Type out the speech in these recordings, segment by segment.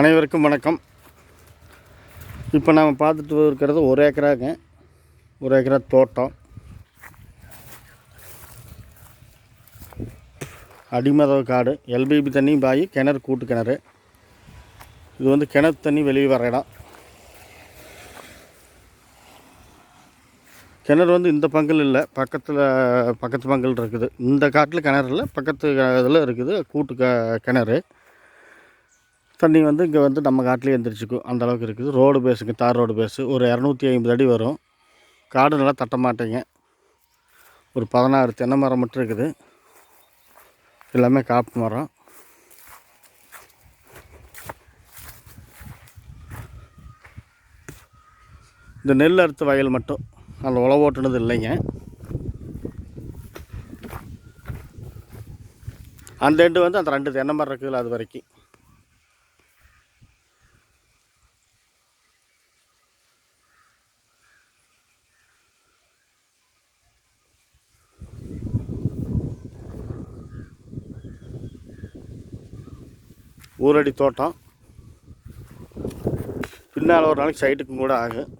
அனைவருக்கும் வணக்கம். இப்போ நாம் பார்த்துட்டு இருக்கிறது 1 ஏக்கராங்க. 1 ஏக்கரா தோட்டம். அடிமதவு காடு, எல்பிபி தண்ணி பாய், கிணறு, கூட்டு கிணறு. இது வந்து கிணறு தண்ணி வெளியே வர இடம். கிணறு வந்து இந்த பங்கில் இல்லை, பக்கத்து பங்கில் இருக்குது. இந்த காட்டில் கிணறு இல்லை, பக்கத்து இதில் இருக்குது கூட்டு கிணறு. தண்ணி வந்து இங்கே வந்து நம்ம காட்டிலே எழுந்திரிச்சிக்கும், அந்தளவுக்கு இருக்குது. ரோடு பேஸுங்க, தார் ரோடு பேஸு. ஒரு 250 அடி வரும். காடு நல்லா தட்ட மாட்டேங்க. ஒரு 16 தென்னை மரம் மட்டும் இருக்குது. எல்லாமே காப்பு மரம். இந்த நெல் அறுத்த வயல் மட்டும் அதில் உழவு ஓட்டுனது இல்லைங்க. அந்த எண்டு வந்து அந்த 2 தென்னை மரம் இருக்குதுல்ல, அது வரைக்கும். ஊரடி தோட்டம். பின்னால் ஒரு நாளைக்கு சைட்டுக்கும் கூட ஆகும்.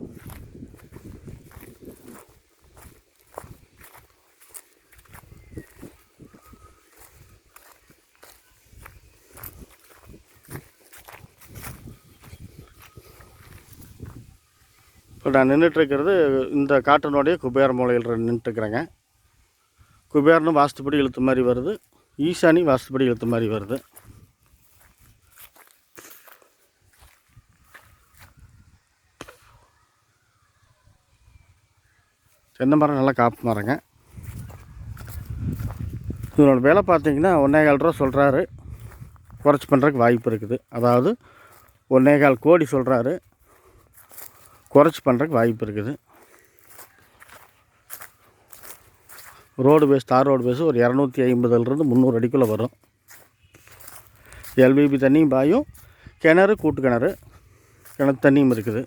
இப்போ நான் நின்றுட்டுருக்கிறது இந்த காட்டினுடைய குபேர மூலையில் நின்றுட்டுருக்குறேங்க. குபேரனும் வாஸ்துப்படி இழுத்த மாதிரி வருது, ஈசானி வாஸ்துப்படி இழுத்த மாதிரி வருது. தென்னை மரம் நல்லா காப்பு மரங்க. இதனோட விலை பார்த்தீங்கன்னா 1,4 ரூபா சொல்கிறாரு. குறைச்சி பண்ணுறதுக்கு வாய்ப்பு இருக்குது. அதாவது 1,4 கோடி சொல்கிறாரு, குறைச்சி பண்ணுறதுக்கு வாய்ப்பு இருக்குது. ரோடு பேஸ், தார் ரோடு பேஸு ஒரு 250 300 அடிக்குள்ளே வரும். எல்பிபி தண்ணியும் பாயும், கிணறு, கூட்டு கிணறு, கிணத்து தண்ணியும் இருக்குது.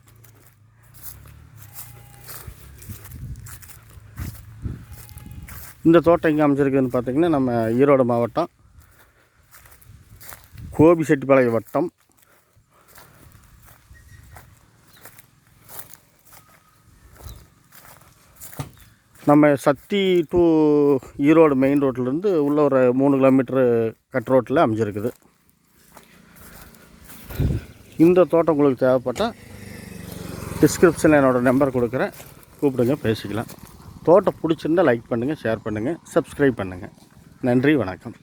இந்த தோட்டம் எங்கே அமைச்சிருக்குதுன்னு பார்த்திங்கன்னா, நம்ம ஈரோடு மாவட்டம், கோபிச்செட்டிப்பாளையம் வட்டம், நம்ம சத்தி டு ஈரோடு மெயின் ரோட்லேருந்து உள்ள ஒரு 3 கிலோமீட்டரு கட் ரோட்டில் அமைஞ்சிருக்குது. இந்த தோட்டம் உங்களுக்கு தேவைப்பட்டால் டிஸ்கிரிப்ஷனில் என்னோடய நம்பர் கொடுக்குறேன், கூப்பிடுங்க, பேசிக்கலாம். தோட்டம் பிடிச்சிருந்தால் லைக் பண்ணுங்கள், ஷேர் பண்ணுங்கள், சப்ஸ்கிரைப் பண்ணுங்கள். நன்றி, வணக்கம்.